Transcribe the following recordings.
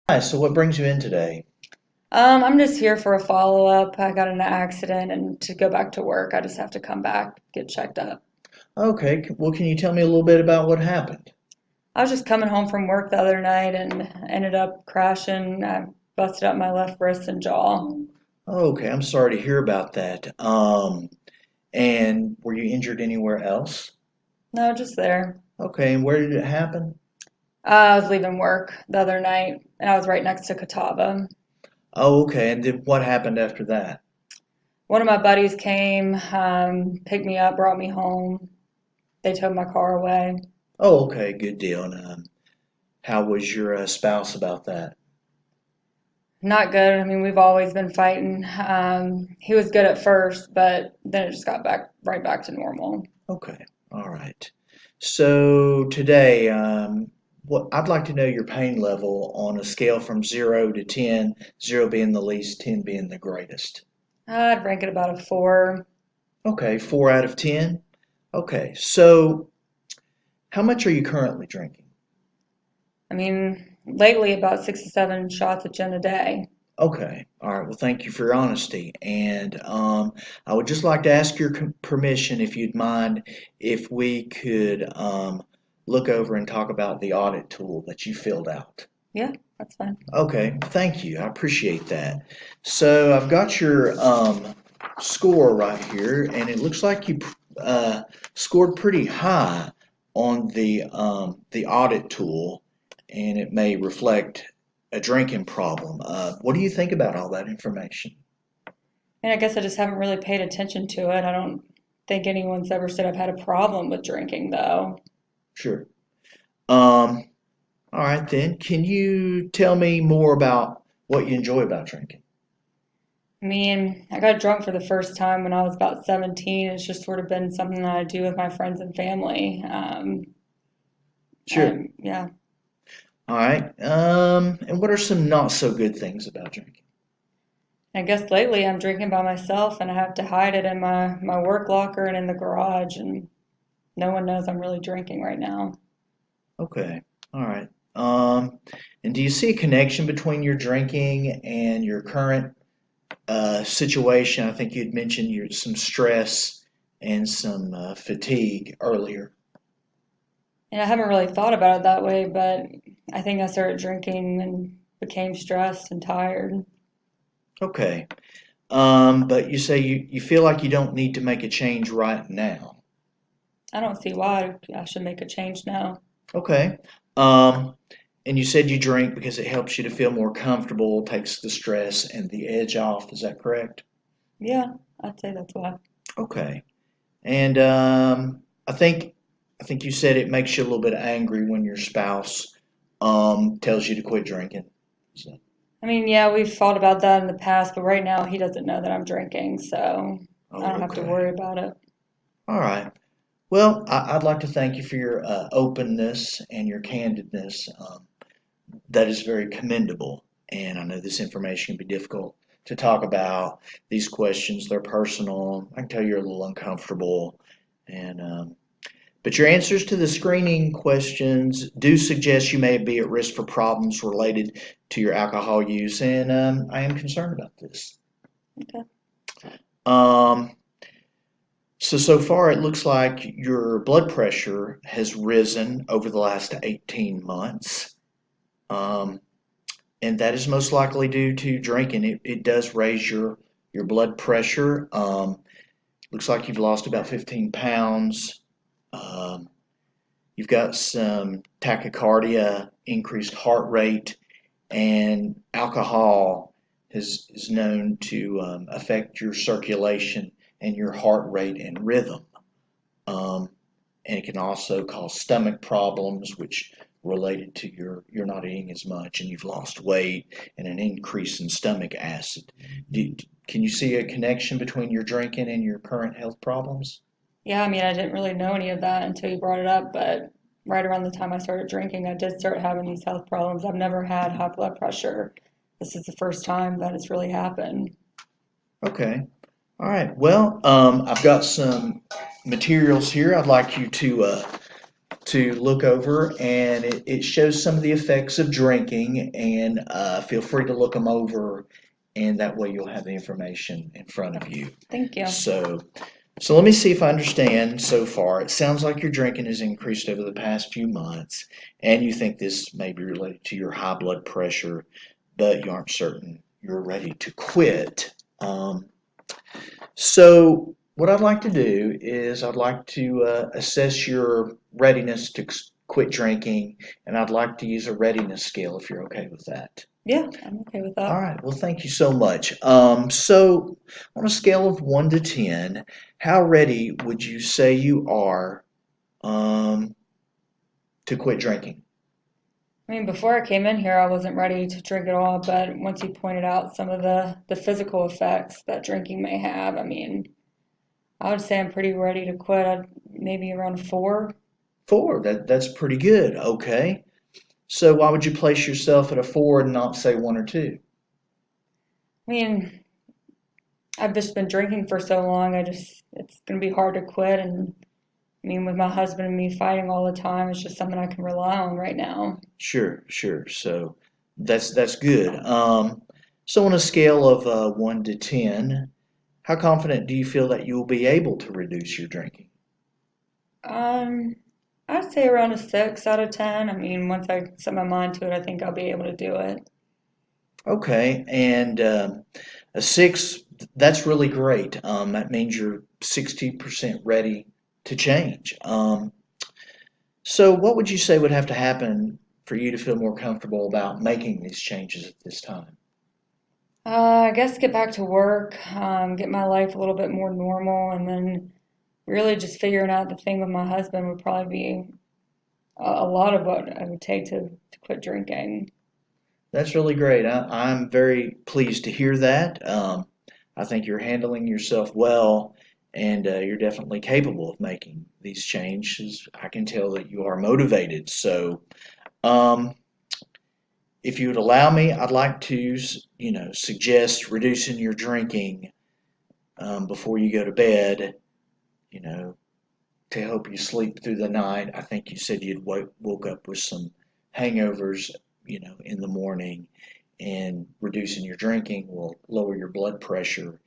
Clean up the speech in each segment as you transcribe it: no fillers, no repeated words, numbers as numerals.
Hi, so what brings you in today? I'm just here for a follow-up. I got in an accident and to go back to work, I just have to come back, get checked up. Okay, well, can you tell me a little bit about what happened? I was just coming home from work the other night and ended up crashing. I busted up my left wrist and jaw. Okay, I'm sorry to hear about that. And were you injured anywhere else? No, just there. Okay, and where did it happen? I was leaving work the other night and I was right next to Catawba. Oh, okay, and then what happened after that? One of my buddies came, picked me up, brought me home. They towed my car away. Oh, okay, good deal. And how was your spouse about that? Not good. I mean, we've always been fighting. He was good at first, but then it just got back right back to normal. Okay, all right. So today, what I'd like to know your pain level on a scale from 0 to 10, 0 being the least, 10 being the greatest. I'd rank it about a 4. Okay, 4 out of 10. Okay, so how much are you currently drinking? I mean, lately about 6 to 7 shots of gin a day. Okay, all right. Well, thank you for your honesty. And I would just like to ask your permission, if you'd mind, if we could look over and talk about the audit tool that you filled out. Yeah, that's fine. Okay, thank you. I appreciate that. So I've got your score right here, and it looks like you uh, scored pretty high on the audit tool, and it may reflect a drinking problem. What do you think about all that information? And I guess I just haven't really paid attention to it. I don't think anyone's ever said I've had a problem with drinking, though. Sure. Um, all right then. Can you tell me more about what you enjoy about drinking? I mean, I got drunk for the first time when I was about 17. It's just sort of been something that I do with my friends and family. Sure. Yeah. All right. And what are some not so good things about drinking? I guess lately I'm drinking by myself and I have to hide it in my work locker and in the garage, and no one knows I'm really drinking right now. Okay. All right. And do you see a connection between your drinking and your current situation? I think you'd mentioned some stress and some fatigue earlier. And I haven't really thought about it that way, but I think I started drinking and became stressed and tired. Okay. But you say you feel like you don't need to make a change right now. I don't see why I should make a change now. Okay. Um, and you said you drink because it helps you to feel more comfortable, takes the stress and the edge off. Is that correct? Yeah, I'd say that's why. Okay. And I think you said it makes you a little bit angry when your spouse tells you to quit drinking. So, I mean, yeah, we've thought about that in the past, but right now he doesn't know that I'm drinking, so I don't oh, have to okay. worry about it. All right. Well, I'd like to thank you for your openness and your candidness. That is very commendable. And I know this information can be difficult to talk about. These questions, they're personal. I can tell you're a little uncomfortable. And but your answers to the screening questions do suggest you may be at risk for problems related to your alcohol use, and I am concerned about this. Okay. Um, so far, it looks like your blood pressure has risen over the last 18 months, um, and that is most likely due to drinking. It does raise your blood pressure. Looks like you've lost about 15 pounds. Um, You've got some tachycardia, increased heart rate, and alcohol is known to affect your circulation and your heart rate and rhythm. Um, and it can also cause stomach problems, which related to you're not eating as much and you've lost weight and an increase in stomach acid. Can you see a connection between your drinking and your current health problems? Yeah, I mean, I didn't really know any of that until you brought it up, but right around the time I started drinking, I did start having these health problems. I've never had high blood pressure. This is the first time that it's really happened. Okay. All right. Well, I've got some materials here I'd like you to to look over, and it shows some of the effects of drinking. And feel free to look them over, and that way you'll have the information in front of you. Thank you. So let me see if I understand so far. It sounds like your drinking has increased over the past few months, and you think this may be related to your high blood pressure, but you aren't certain you're ready to quit. So what I'd like to do is I'd like to assess your readiness to quit drinking, and I'd like to use a readiness scale if you're okay with that. Yeah, I'm okay with All that. right, well, thank you so much. So, on a scale of 1 to 10, how ready would you say you are um, to quit drinking? I mean, before I came in here, I wasn't ready to drink at all, but once you pointed out some of the physical effects that drinking may have, I mean, I would say I'm pretty ready to quit. Maybe around 4. 4, that's pretty good. Okay. So, why would you place yourself at a 4 and not say 1 or 2? I mean, I've just been drinking for so long, it's going to be hard to quit. And I mean, with my husband and me fighting all the time, it's just something I can rely on right now. Sure, sure. So, that's good. So, on a scale of 1 to 10, how confident do you feel that you will be able to reduce your drinking? Um, I'd say around a 6 out of 10. I mean, once I set my mind to it, I think I'll be able to do it. Okay, and a 6, that's really great. That means you're 60% ready to change. So, what would you say would have to happen for you to feel more comfortable about making these changes at this time? I guess get back to work, get my life a little bit more normal, and then really just figuring out the thing with my husband would probably be a lot of what it would take to quit drinking. That's really great. I'm very pleased to hear that. I think you're handling yourself well, and you're definitely capable of making these changes. I can tell that you are motivated. So, um, if you would allow me, I'd like to, suggest reducing your drinking before you go to bed, you know, to help you sleep through the night. I think you said you'd woke up with some hangovers, in the morning, and reducing your drinking will lower your blood pressure,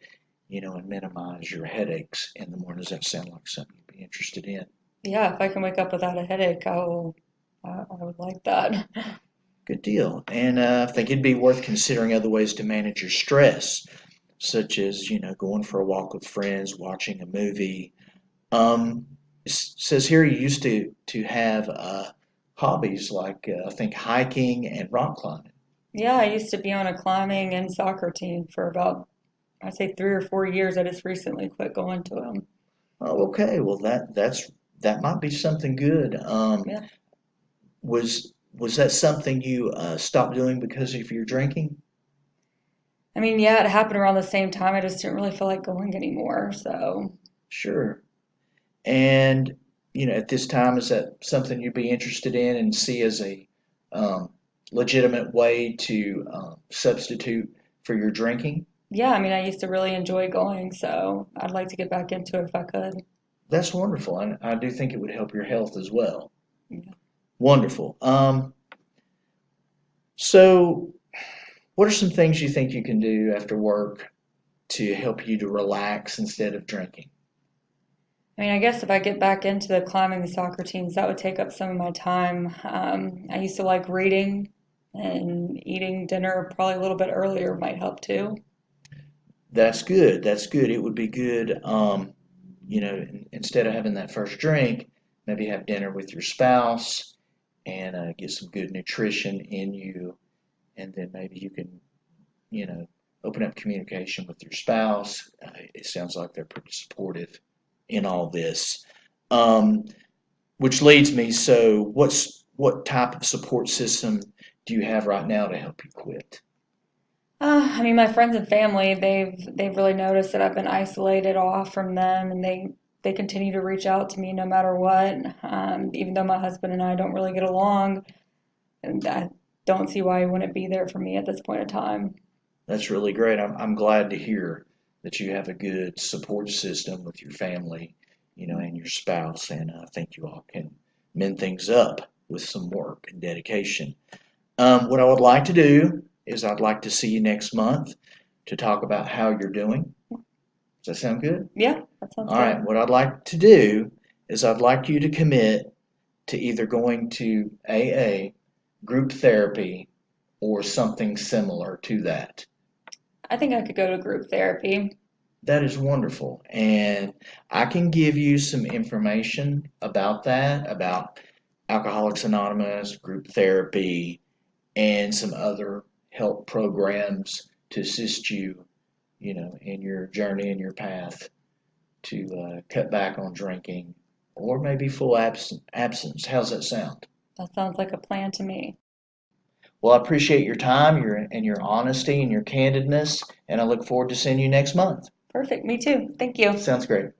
and minimize your headaches in the morning. Does that sound like something you'd be interested in? Yeah, if I can wake up without a headache, I would like that. Good deal. And I think it'd be worth considering other ways to manage your stress, such as, going for a walk with friends, watching a movie. It says here you used to have hobbies like I think hiking and rock climbing. Yeah, I used to be on a climbing and soccer team for about, I'd say 3 or 4 years. I just recently quit going to them. Oh, okay. Well, that might be something good. Yeah. Was that something you stopped doing because of your drinking? I mean, yeah, it happened around the same time. I just didn't really feel like going anymore. So, Sure. And at this time, is that something you'd be interested in and see as a um, legitimate way to substitute for your drinking? yeah, I mean, I used to really enjoy going, so I'd like to get back into it if I could. That's wonderful, and I do think it would help your health as well. Yeah. Wonderful. So, what are some things you think you can do after work to help you to relax instead of drinking? I mean, I guess if I get back into the climbing and soccer teams, that would take up some of my time. I used to like reading, and eating dinner probably a little bit earlier might help too. That's good. That's good. It would be good, instead of having that first drink, maybe have dinner with your spouse and get some good nutrition in you, and then maybe you can, you know, open up communication with your spouse. It sounds like they're pretty supportive in all this. Um, which leads me, so what type of support system do you have right now to help you quit? I mean, my friends and family, they've really noticed that I've been isolated off from them, and they continue to reach out to me no matter what. Even though my husband and I don't really get along, and I don't see why he wouldn't be there for me at this point in time. That's really great. I'm glad to hear that you have a good support system with your family, and your spouse, and I think you all can mend things up with some work and dedication. What I would like to do is I'd like to see you next month to talk about how you're doing. Does that sound good? Yeah, that sounds All right, good. what I'd like to do is I'd like you to commit to either going to AA, group therapy, or something similar to that. I think I could go to group therapy. That is wonderful. And I can give you some information about that, about Alcoholics Anonymous, group therapy, and some other help programs to assist you, in your journey and your path to cut back on drinking or maybe full absence. How's that sound? That sounds like a plan to me. Well, I appreciate your time, your honesty and your candidness, and I look forward to seeing you next month. Perfect. Me too. Thank you. Sounds great.